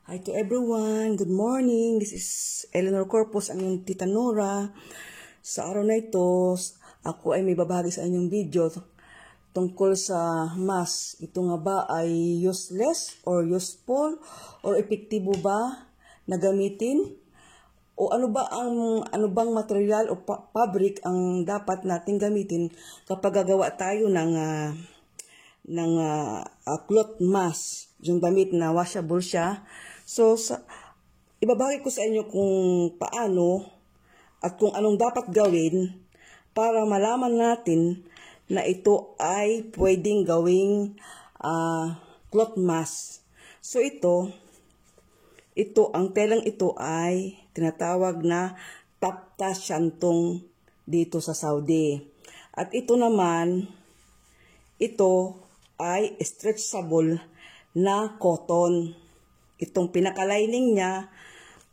Hi to everyone. Good morning. This is Eleanor Corpus, ang inyong Tita Nora. Sa araw na ito, ako ay may babahagi sa inyong video tungkol sa mask. Ito nga ba ay useless or useful or epektibo ba na gamitin? O ano bang material o fabric ang dapat nating gamitin kapag gagawa tayo ng cloth mask, yung damit na washable siya. So, ibabahagi ko sa inyo kung paano at kung anong dapat gawin para malaman natin na ito ay pwedeng gawing cloth mask. So, ang telang ito ay tinatawag na tapta shantong dito sa Saudi. At ito naman, ito ay stretchable na cotton. Itong pinaka-lining niya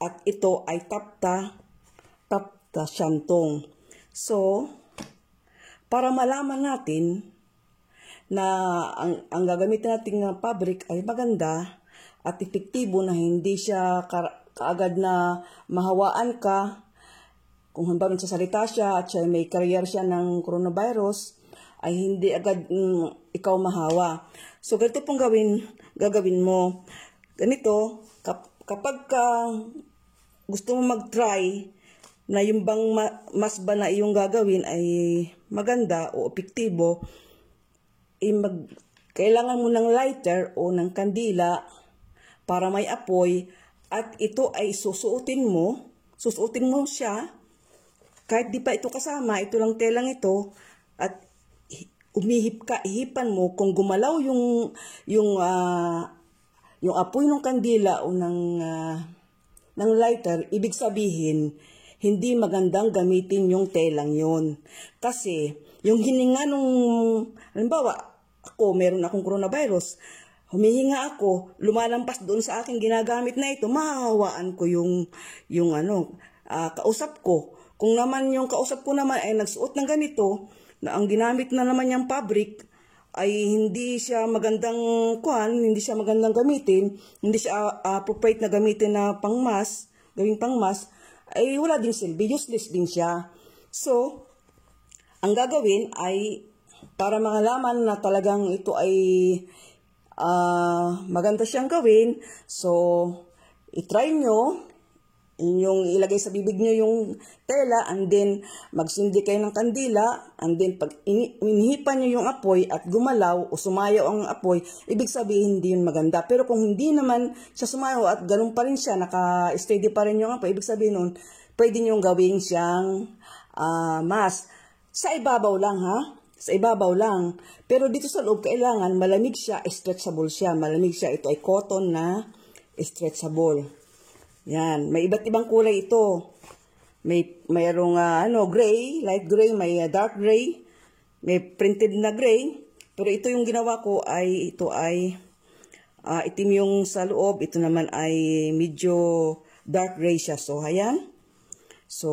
at ito ay tapta shantong. So, para malaman natin na ang gagamitin nating fabric ay maganda at epektibo na hindi siya kaagad na mahawaan ka. Kung halimbawa sa salita siya at siya may career siya ng coronavirus, ay hindi agad ikaw mahawa. So, ganito pong gagawin mo. Ganito, kapag gusto mo mag-try na yung bang mas ba na iyong gagawin ay maganda o epektibo, kailangan mo ng lighter o ng kandila para may apoy at ito ay susuotin mo siya kahit di pa ito kasama, ito lang telang ito at ihipan mo kung gumalaw yung apoy ng kandila o ng lighter, ibig sabihin, hindi magandang gamitin yung telang yon. Kasi, yung hininga halimbawa, meron akong coronavirus, humihinga ako, lumalampas doon sa aking ginagamit na ito, mahahawaan ko yung kausap ko. Kung naman yung kausap ko naman ay nagsuot ng ganito, na ang ginamit na naman yung fabric, ay hindi siya magandang hindi siya magandang gamitin, hindi siya appropriate na gamitin na pangmas, gawing pangmas, ay wala ding silbi, useless din siya. So, ang gagawin ay para makalaman na talagang ito ay maganda siyang gawin, so itry nyo, inyong ilagay sa bibig nyo yung tela and then magsindi kayo ng kandila and then pag inihipan nyo yung apoy at gumalaw o sumayaw ang apoy, ibig sabihin hindi yun maganda. Pero kung hindi naman siya sumayaw at ganun pa rin siya, naka-steady pa rin yung apoy, ibig sabihin nun, pwede nyo gawin siyang mask. Sa ibabaw lang ha? Sa ibabaw lang. Pero dito sa loob, kailangan malamig siya, stretchable siya. Malamig siya, ito ay cotton na stretchable. Yan, may iba't ibang kulay ito. Mayroong gray, light gray, may dark gray, may printed na gray. Pero ito yung ginawa ko ito ay itim yung sa loob, ito naman ay medyo dark gray siya. So, ayan. So,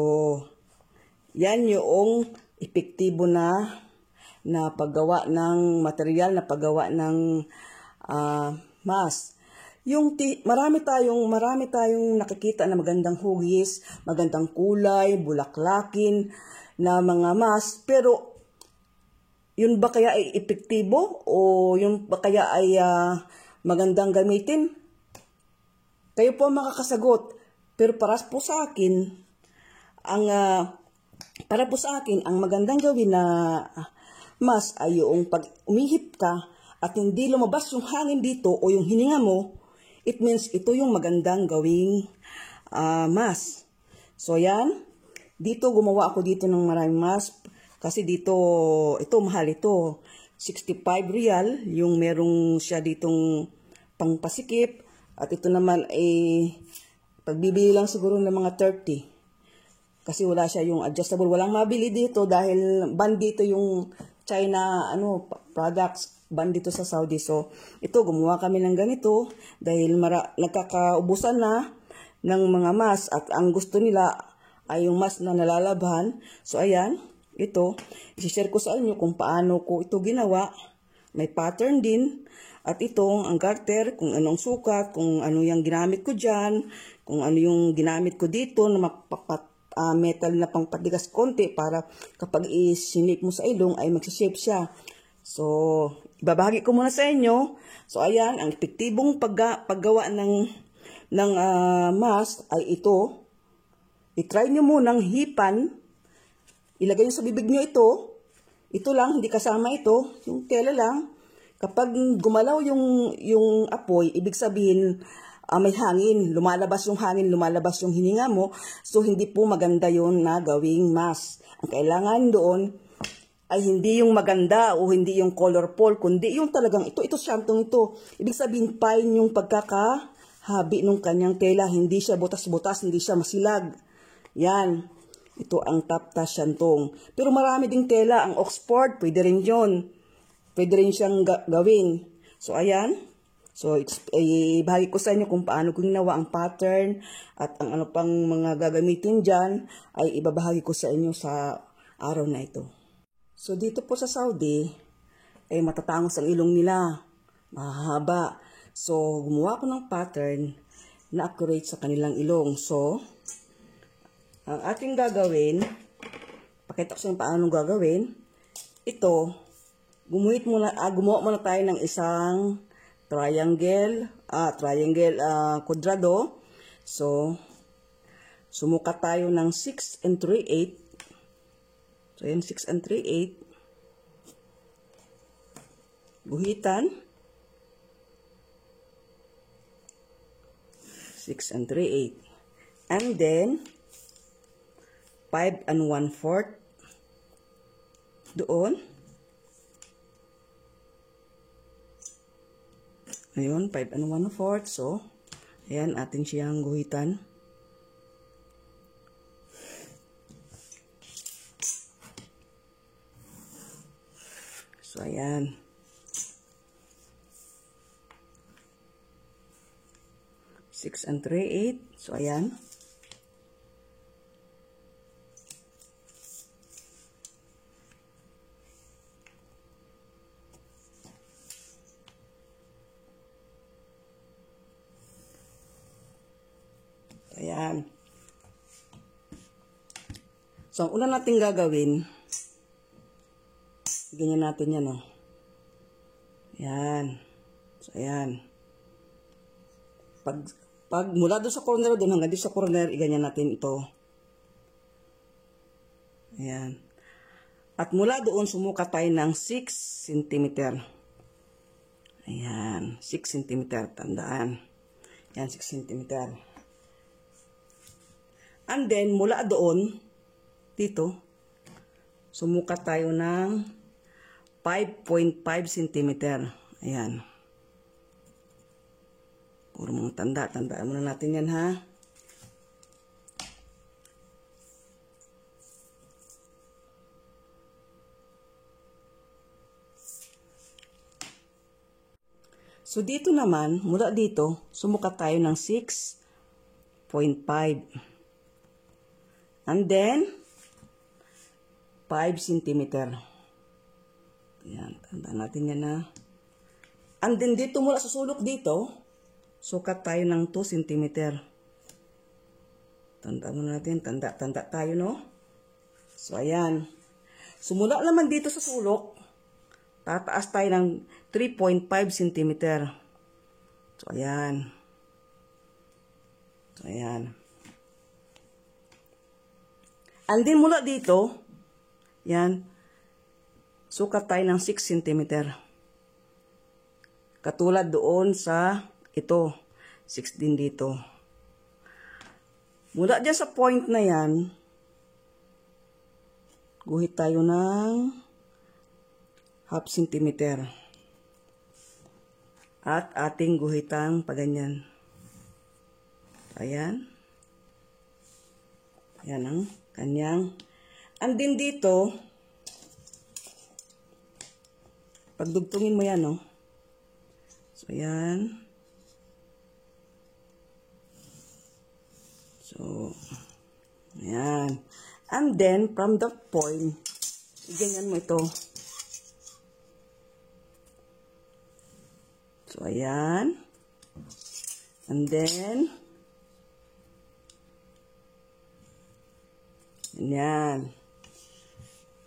yan yung epektibo na paggawa ng material, na paggawa ng mask. Marami tayong nakikita na magandang hugis, magandang kulay, bulaklakin na mga mask, pero yun ba kaya ay epektibo o yun ba kaya ay magandang gamitin? Kayo po makakasagot. Pero para po sa akin ang magandang gawin na mask ay yung pag umihip ka at hindi lumabas yung hangin dito o yung hininga mo, it means ito yung magandang gawing mask. So, yan. Dito, gumawa ako dito ng maraming mask. Kasi dito, ito, mahal ito. 65 real, yung merong siya ditong pangpasikip. At ito naman ay, pagbibili lang siguro ng mga 30. Kasi wala siya yung adjustable. Walang mabili dito dahil ban dito yung China products. Ban dito sa Saudi. So, ito, gumawa kami ng ganito dahil nagkakaubusan na ng mga mask at ang gusto nila ay yung mask na nalalabhan. So, ayan, ito, isi-share ko sa inyo kung paano ko ito ginawa may pattern din. At itong ang garter, kung anong sukat, kung ano yung ginamit ko dyan, kung ano yung ginamit ko dito na metal na pangpatigas konti para kapag isinip mo sa ilong ay magsishape siya. So, ibabahagi ko muna sa inyo. So, ayan, ang epektibong paggawa ng mask ay ito. I-try nyo munang hipan. Ilagay nyo sa bibig nyo ito. Ito lang, hindi kasama ito. Yung tela lang. Kapag gumalaw yung apoy, ibig sabihin may hangin. Lumalabas yung hangin, lumalabas yung hininga mo. So, hindi po maganda yon na gawing mask. Ang kailangan doon ay hindi yung maganda o hindi yung colorful, kundi yung talagang ito siyantong ito. Ibig sabihin, fine yung pagkakahabi ng kanyang tela. Hindi siya butas-butas, hindi siya masilag. Yan. Ito ang tapta siyantong. Pero marami ding tela. Ang Oxford, pwede rin yun. Pwede rin siyang gawin. So, ayan. So, ibahagi ko sa inyo kung paano ko ginawa ang pattern at ang ano pang mga gagamitin dyan ay ibabahagi ko sa inyo sa araw na ito. So, dito po sa Saudi, ay matatangos ang ilong nila. Mahaba. So, gumawa ko ng pattern na accurate sa kanilang ilong. So, ang ating gagawin, pakita ko sa inyo paano gagawin, ito, gumawa muna tayo ng isang triangle kwadrado. So, sumukat tayo ng 6 and 3/8. So, yan 6 and 3/8. Guhitan. 6 and 3/8. And then, 5 and 1/4 doon. Ayun, 5 and 1/4. So, ayan, atin siyang guhitan. So, ayan. Six and 3/8. So, ayan. Ayan. So, ang una natin gagawin, ganyan natin yan, oh. Ayan. So, ayan. Pag mula doon sa corner doon hanggang doon sa corner, iganyan natin ito. Ayan. At mula doon, sumukat tayo ng 6 cm. Ayan. 6 cm. Tandaan. Ayan, 6 cm. And then, mula doon, dito, sumukat tayo ng 5.5 cm. Ayan. Puro mga tanda. Tandaan muna natin yan, ha? So, dito naman, mula dito, sumukat tayo ng 6.5. And then, 5 cm. Ayan, tandaan natin yan, ha? And then, dito mula sa sulok dito, sukat tayo ng 2 cm. Tandaan muna natin, tanda tayo, no? So, ayan. Sumula naman dito sa sulok, tataas tayo ng 3.5 cm. So, ayan. So, ayan. And then, mula dito, yan, sukat tayo ng 6 cm. Katulad doon sa ito, 6 din dito. Mula dyan sa point na yan, guhit tayo ng half centimeter. At ating guhitang paganyan. Ayan. Ayan ang kanyang. And then dito, pagdugtungin mo yan, no? So, ayan. So, ayan. And then, from the point, ganyan mo ito. So, ayan. And then, ayan.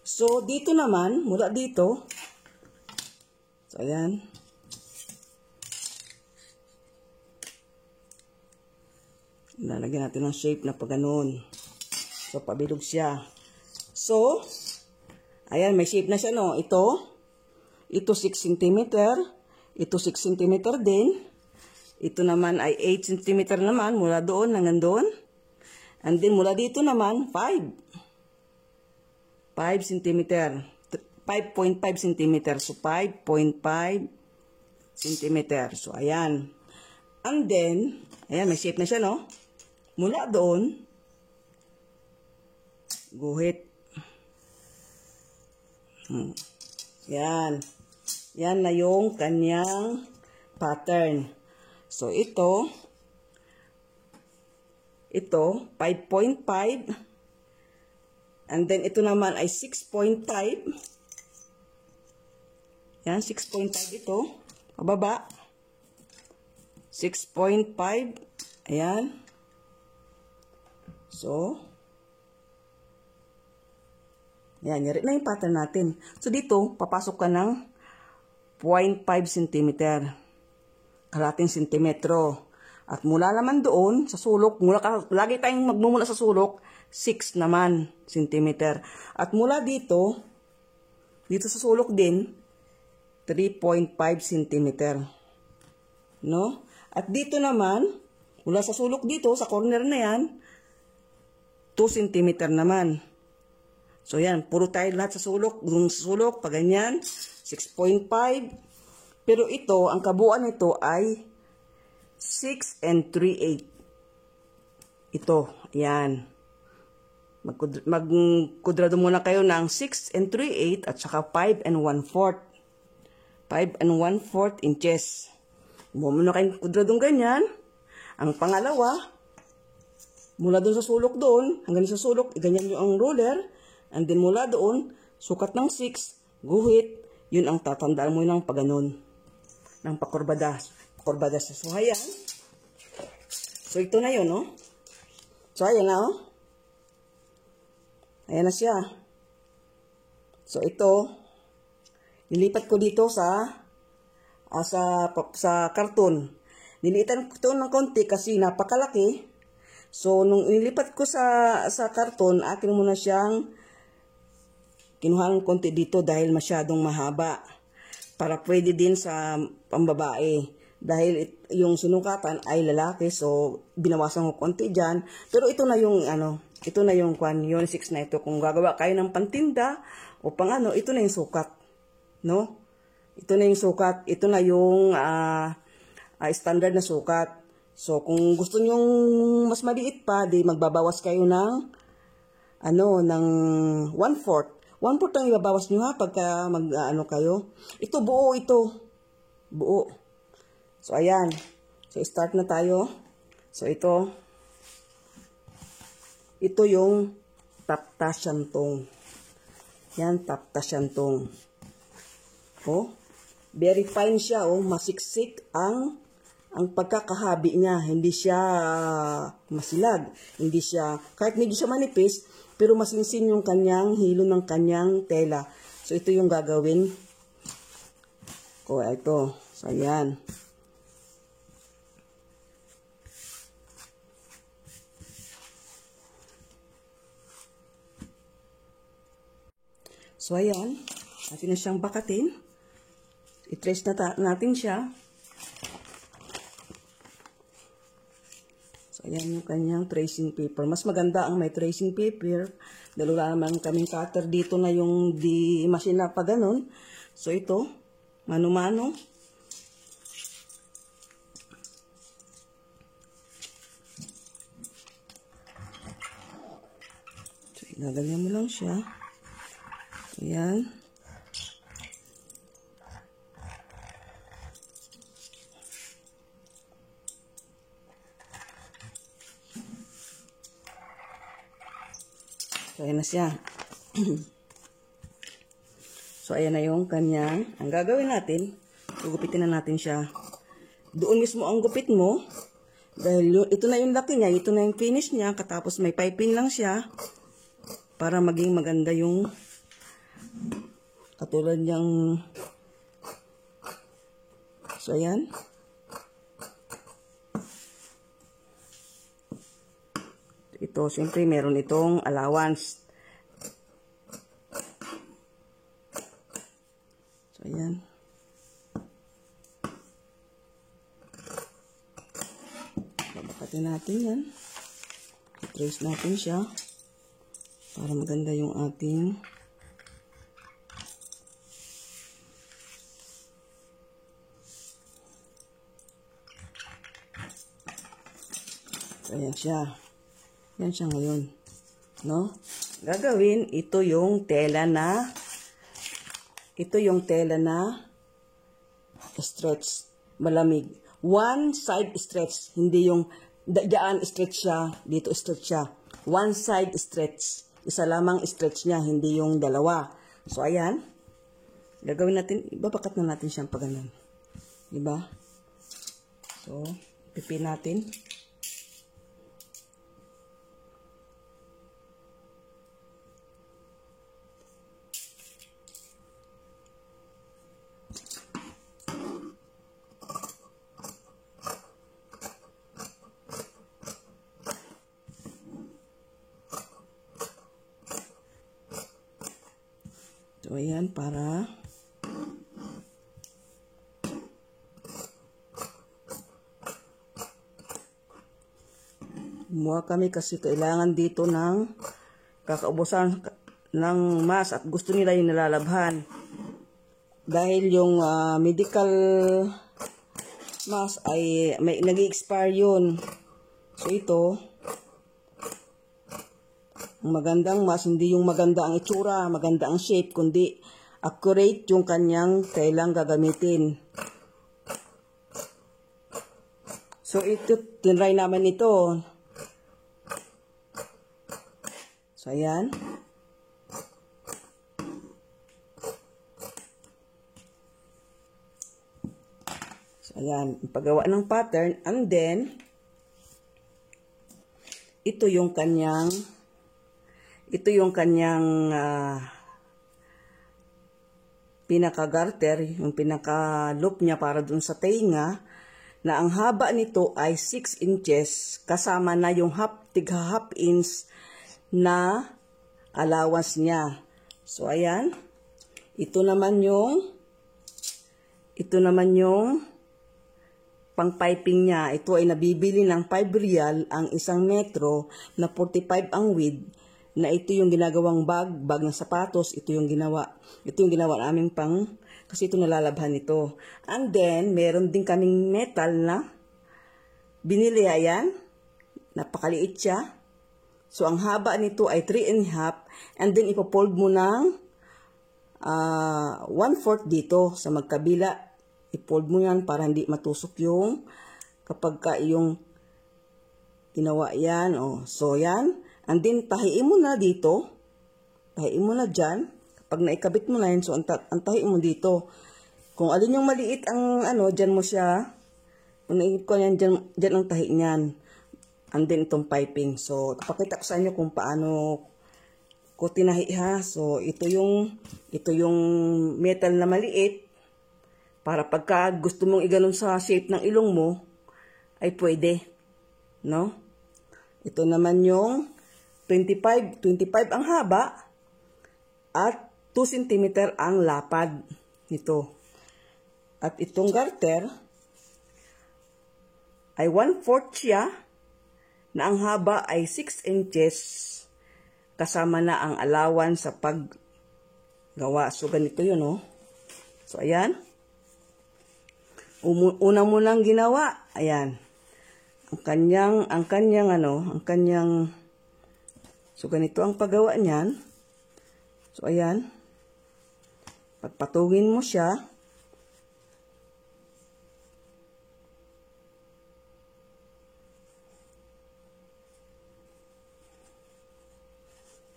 So, dito naman, mula dito, so, ayan. Lalagyan natin ng shape na pag ganun. So, pabilog siya. So, ayan, may shape na siya, no? Ito 6 cm. Ito 6 cm din. Ito naman ay 8 cm naman, mula doon hanggang doon. And then, mula dito naman, 5 cm. 5.5 cm. So, 5.5 cm. So, ayan. And then, ayan, may shape na siya, no? Mula doon, guhit. Yan. Yan na yung kanyang pattern. So, ito 5.5. And then, ito naman ay 6.5. Yan, 6.5 ito. Pababa. 6.5. Ayan. So, yan, yari na yung pattern natin. So, dito, papasok ka ng 0.5 cm. Kalating sentimetro. At mula naman doon, sa sulok, lagi tayong magmumula sa sulok, 6 naman centimeter. At mula dito sa sulok din, 3.5 cm. No? At dito naman, mula sa sulok dito, sa corner na yan, 2 cm naman. So, yan. Puro tayo lahat sa sulok. Yung sulok, pag ganyan, 6.5. Pero ito, ang kabuuan nito ay 6 and 3/8. Ito, yan. Magkudrado muna kayo ng 6 and 3/8 at saka 5 and 1/4. 5 and 1/4 inches. Buo muna kayong kudradong ganyan. Ang pangalawa, mula doon sa sulok doon, hanggang sa sulok, ganyan yung ang roller. And then mula doon, sukat ng 6, guhit, yun ang tatandaan mo ng paganon. Ng pakurbada. Pakurbada sa suhayan. So, ito na yun, no? So, ayan na, oh. Ayan na siya. So, ito, nilipat ko dito sa karton. Nilitan ko ito ng konti kasi napakalaki. So, nung inilipat ko sa karton, akin muna siyang kinuha ng konti dito dahil masyadong mahaba. Para pwede din sa pambabae. Dahil yung sinukatan ay lalaki, so binawasan ko konti dyan. Pero ito na yung, ito na yung unisex na ito. Kung gagawa kayo ng pantinda o pang ito na yung sukat. No? Ito na yung sukat. Ito na yung standard na sukat. So, kung gusto nyong mas maliit pa, di magbabawas kayo ng, ng 1/4. 1/4 ang ibabawas nyo ha, pagka kayo. Ito, buo ito. Buo. So, ayan. So, start na tayo. So, ito yung tapta syantong. Yan, tapta syantong. Oh, very fine siya, oh. Masiksik ang pagkakahabi niya, hindi siya masilag, hindi siya, kahit medyo siya manipis, pero masinsin yung kanyang hilo ng kanyang tela. So, ito yung gagawin ko. Ito. So, ayan. So, ayan. Atin na siyang bakatin. I-trace natin siya. So, ayan yung kanyang tracing paper. Mas maganda ang may tracing paper. Dahil wala naman kaming cutter dito na yung di machine na pa ganun. So, ito, mano-mano. So, inagalyan mo lang siya. Ayan. So, ayan na siya. So, ayan na yung kanyang. Ang gagawin natin, gugupitin na natin siya. doon mismo ang gupit mo. Dahil ito na yung laki niya, ito na yung finish niya, katapos may piping lang siya para maging maganda yung katulad niyang. So, ayan. Ito, siyempre, meron itong allowance. So, ayan. Babakatin natin yan. I-trace natin siya para maganda yung ating so, ayan siya. Yan siya ngayon. No? Gagawin, ito yung tela na stretch. Malamig. One side stretch. Hindi yung dyan stretch siya, dito stretch siya. One side stretch. Isa lamang stretch niya, hindi yung dalawa. So, ayan. Gagawin natin, ibabakat na natin siyang paganon. Diba? So, pipin natin. So, ayan, para gumawa kami kasi kailangan dito ng kakaubusan ng mask at gusto nila yung nalalabhan. Dahil yung medical mask ay may nag-expire yun. So, ito magandang mask, hindi yung maganda ang itsura, maganda ang shape, kundi accurate yung kanyang kailang gagamitin. So, ito, tinry naman ito. So, ayan. So, ayan. Paggawa ng pattern, and then, ito yung kanyang pinaka-garter, yung pinaka-loop niya para dun sa tenga, na ang haba nito ay 6 inches, kasama na yung half inch na allowance niya. So, ayan. Ito naman yung pang-piping niya. Ito ay nabibili ng 5 real ang 1 metro na 45 ang width. Na ito yung ginagawang bag ng sapatos, ito yung ginawa naming kasi ito nalalabhan ito. And then, meron din kaming metal na binili, ayan, napakaliit siya. So, ang haba nito ay 3.5, and then ipofold mo ng 1/4 dito sa magkabila. I-fold mo yan para hindi matusok yung kapag yung ginawa yan. Oh. So, yan. And then, tahiin mo na dito. Tahiin mo na dyan. Kapag naikabit mo na yun, so, antahiin mo dito. Kung alin yung maliit ang, dyan mo siya. Kung naikip ko yan, dyan ang tahi niyan. And then, itong piping. So, pakita ko sa inyo kung paano ko tinahi, ha. So, ito yung metal na maliit. Para pagka gusto mong iganon sa shape ng ilong mo, ay pwede. No? Ito naman yung 25 ang haba at 2 cm ang lapad nito. At itong garter ay 1/4 siya na ang haba ay 6 inches kasama na ang allowance sa paggawa. So, ganito yun, oh. So, ayan. Una mo nang ginawa, ayan. Ang kanyang so, ganito ang paggawa niyan. So, ayan. Pagpatungin mo siya.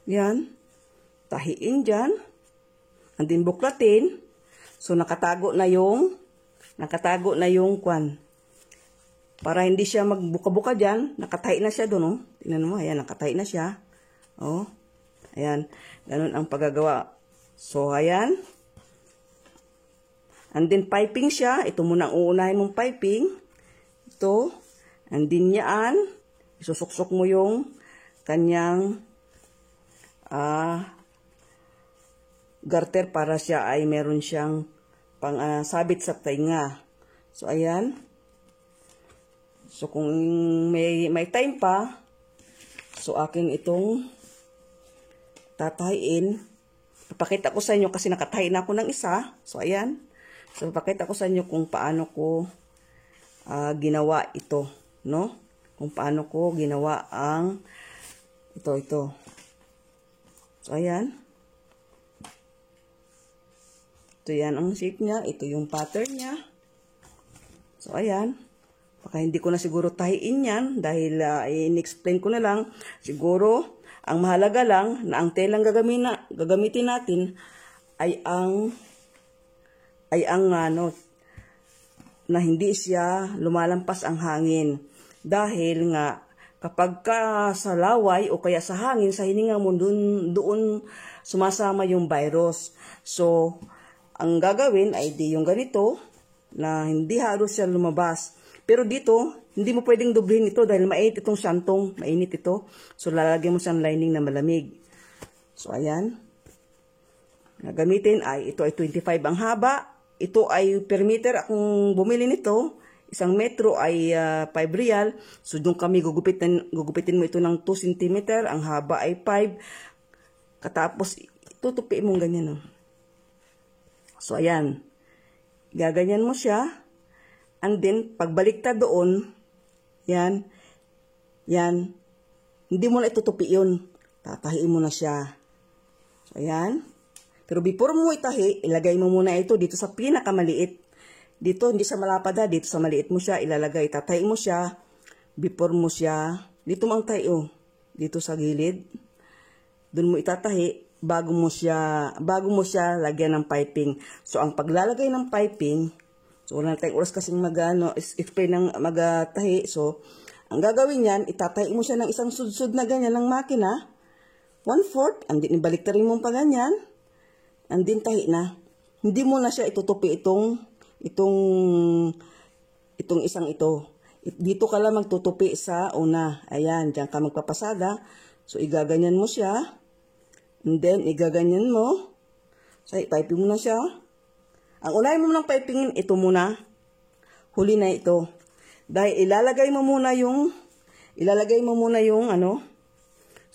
Yan. Tahiin dyan. And then, buklatin. So, nakatago na yung para hindi siya magbuka-buka dyan. Nakatahi na siya doon, oh. Tingnan mo, ayan, nakatahi na siya. Oh, ayan. Ganun ang paggagawa. So, ayan. And then, piping siya. Ito muna ang uunahin mong piping. Ito. And then, yan. Isusuksok mo yung kanyang garter para siya ay meron siyang sabit sa tainga. So, ayan. So, kung may time pa, so, akin itong tatahiin. Papakita ko sa inyo kasi nakatahi na ako ng isa. So, ayan. So, papakita ko sa inyo kung paano ko ginawa ito, no? Kung paano ko ginawa ang ito. So, ayan. Ito yan ang shape niya. Ito yung pattern niya. So, ayan. Baka hindi ko na siguro tahiin yan dahil in-explain ko na lang. Siguro, ang mahalaga lang na ang telang gagamitin natin ay ang na hindi siya lumalampas ang hangin. Dahil nga, kapag ka sa laway o kaya sa hangin, sa hininga mo, doon sumasama yung virus. So, ang gagawin ay di yung ganito, na hindi halos siya lumabas. Pero dito, hindi mo pwedeng doblehin ito dahil mainit itong santong, mainit ito. So, lalagyan mo siyang lining na malamig. So, ayan. Gagamitin ay, ito ay 25 ang haba. Ito ay per meter akong bumili nito. 1 metro ay 5 real. So, doon kami gugupitin mo ito ng 2 cm. Ang haba ay 5. Katapos, tutupiin mo ganyan. No? So, ayan. Gaganyan mo siya. And then, pagbaliktad doon, yan. Hindi mo na itutupi yun. Tatahiin mo na siya. So, ayan. Pero before mo itahi, ilagay mo muna ito dito sa pinakamaliit. Dito, hindi sa malapad ha. Dito sa maliit mo siya ilalagay. Tatahi mo siya. Before mo siya, dito mo ang tahi, oh. Dito sa gilid. Doon mo itatahi bago mo siya lagyan ng piping. So, ang paglalagay ng piping, so, wala na tayong oras kasing explain ng magtahi. So, ang gagawin yan, itatahi mo siya ng isang sudsud na ganyan ng makina. 1/4, and then ibaliktarin mo pa ganyan. And then tahi na. Hindi mo na siya itutupi itong isang ito. Dito ka lang magtutupi sa una. Ayan, diyan ka magpapasada. So, igaganyan mo siya. And then, igaganyan mo. So, piping mo na siya. Ang unahin mo ng pipingin, ito muna. Huli na ito. Dahil ilalagay mo muna yung So,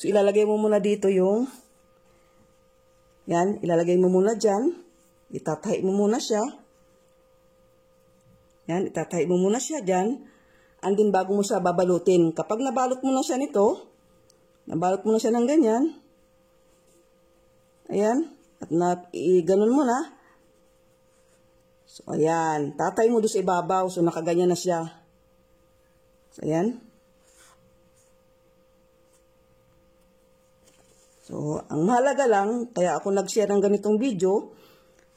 ilalagay mo muna dito yung, yan, ilalagay mo muna dyan. Itatahi mo muna siya. Yan, itatahi mo muna siya dyan. And then, bago mo siya babalutin. Kapag nabalot mo na siya nito, nabalot mo na siya ng ganyan. Ayan. At ganun mo na. So, ayan. Tatay mo doon sa ibabaw. So, nakaganyan na siya. So, ayan. So, ang mahalaga lang, kaya ako nag-share ng ganitong video,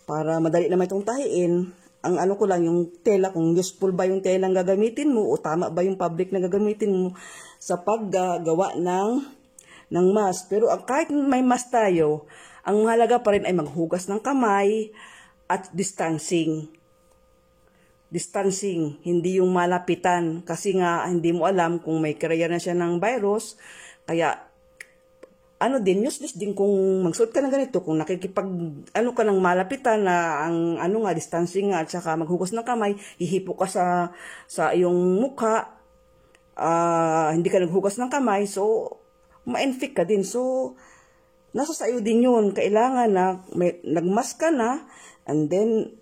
para madali naman itong tahiin. Ang ano ko lang, yung tela, kung useful ba yung tela ang gagamitin mo, o tama ba yung fabric na gagamitin mo sa paggagawa ng mask. Pero kahit may mask tayo, ang mahalaga pa rin ay maghugas ng kamay at distancing. Distancing, hindi yung malapitan. Kasi nga, hindi mo alam kung may carrier na siya ng virus. Kaya, useless din kung magsuot ka ng ganito, kung ka ng malapitan na ang distancing nga, at saka maghugas ng kamay, hihipo ka sa iyong mukha, hindi ka naghugas ng kamay, so, ma-infect ka din. So, nasa sayo din yun. Kailangan na nagmask ka na, and then,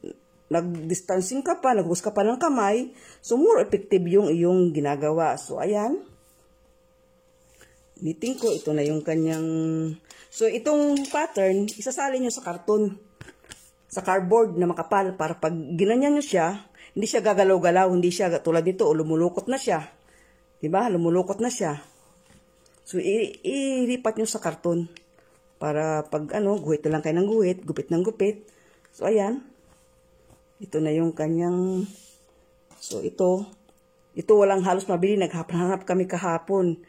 nag-distancing ka pa, naghugas ka pa ng kamay, so, more effective yung iyong ginagawa. So, ayan. Knitting ko, ito na yung kanyang... So, itong pattern, isasalin nyo sa karton. Sa cardboard na makapal, para pag ginanyan nyo siya, hindi siya gagalaw-galaw, hindi siya tulad nito, o lumulukot na siya. Diba? Lumulukot na siya. So, ilipat nyo sa karton. Para pag guhit na lang kayo ng guhit, gupit ng gupit. So, ayan. Ito na yung kanyang... So, ito, Ito walang halos mabili, naghanap kami kahapon.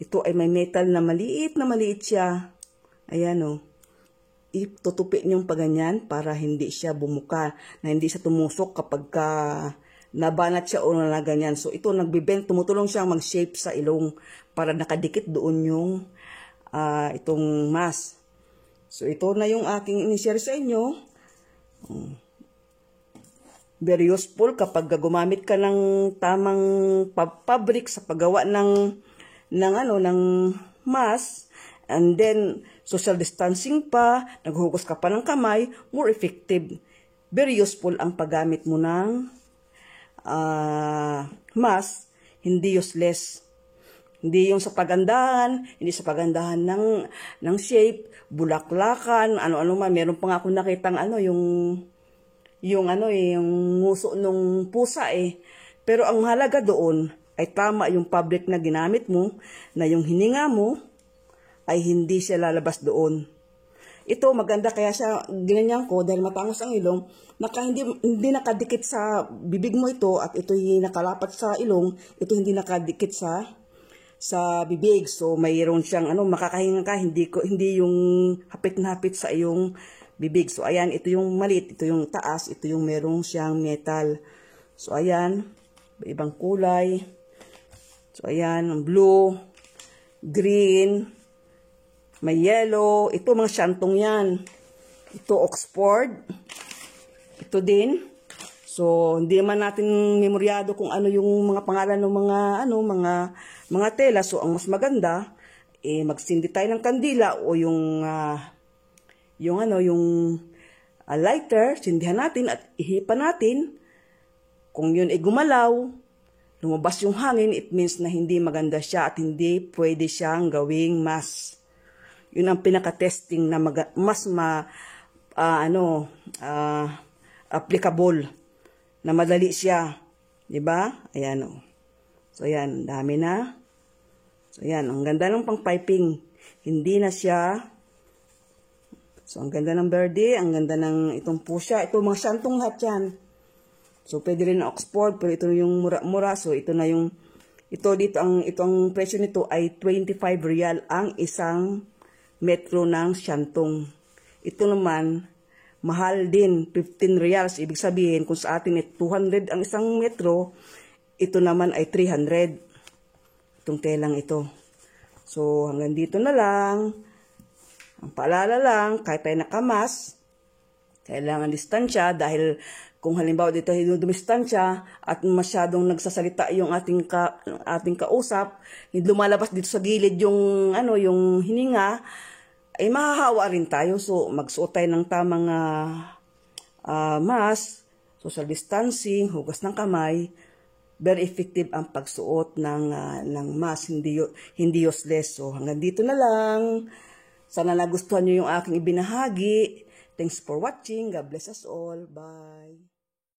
Ito ay may metal na maliit siya. Ayan o. Itutupi niyong paganyan para hindi siya bumuka, na hindi siya tumusok kapag nabanat siya o na ganyan. So ito nagbibend, tumutulong siyang mag-shape sa ilong para nakadikit doon yung itong mask. So ito na yung aking in-share sa inyo. Very useful kapag gumamit ka ng tamang fabric sa paggawa ng mask, and then social distancing pa, naghugas ka pa ng kamay, more effective. Very useful ang paggamit mo ng mask, hindi useless. Hindi yung sa pagandahan, hindi sa pagandahan ng shape, bulaklakan, ano-ano man. Meron pa nga ako nakitang yung nguso nung pusa eh. Pero ang mahalaga doon ay tama yung fabric na ginamit mo, na yung hininga mo ay hindi siya lalabas doon. Ito maganda kaya siya ginanyan ko dahil matangos ang ilong, hindi nakadikit sa bibig mo ito at ito hindi nakalapat sa ilong, ito hindi nakadikit sa bibig. So mayroon siyang makakahinga ka, hindi yung hapit na hapit sa iyong bibig. So ayan, ito yung maliit, ito yung taas, ito yung merong siyang metal. So ayan, ibang kulay. So ayan, blue, green, may yellow. Ito mga syantong yan. Ito Oxford. Ito din. So hindi man natin memoryado kung ano yung mga pangalan ng mga tela. So ang mas maganda magsindi tayo ng kandila o yung lighter, sindihan natin at ihipan natin. Kung yun ay gumalaw, lumabas yung hangin, it means na hindi maganda siya at hindi pwede siyang gawing mask. Yun ang pinaka-testing na mas applicable, na madali siya. Diba? Ayan o. So ayan, dami na. So ayan, ang ganda ng pang-piping. Hindi na siya. So, ang ganda ng verde, ang ganda ng itong pusya. Ito, mga syantong lahat yan. So, pwede rin na Oxford, pero ito yung mura-mura. So, ito na yung, itong presyo nito ay 25 real ang isang metro ng syantong. Ito naman, mahal din, 15 reals. Ibig sabihin, kung sa atin ay 200 ang isang metro, ito naman ay 300. Itong telang ito. So, hanggang dito na lang. Ang paalala lang, kahit tayo nakamas, kailangan distansya dahil kung halimbawa dito dumistansya at masyadong nagsasalita yung ating kausap, hindi lumalabas dito sa gilid yung hininga, ay mahahawa rin tayo. So magsuot tayo ng tamang mask, social distancing, hugas ng kamay. Very effective ang pagsuot ng mask, hindi useless. So hanggang dito na lang. Sana nagustuhan nyo yung aking ibinahagi. Thanks for watching. God bless us all. Bye.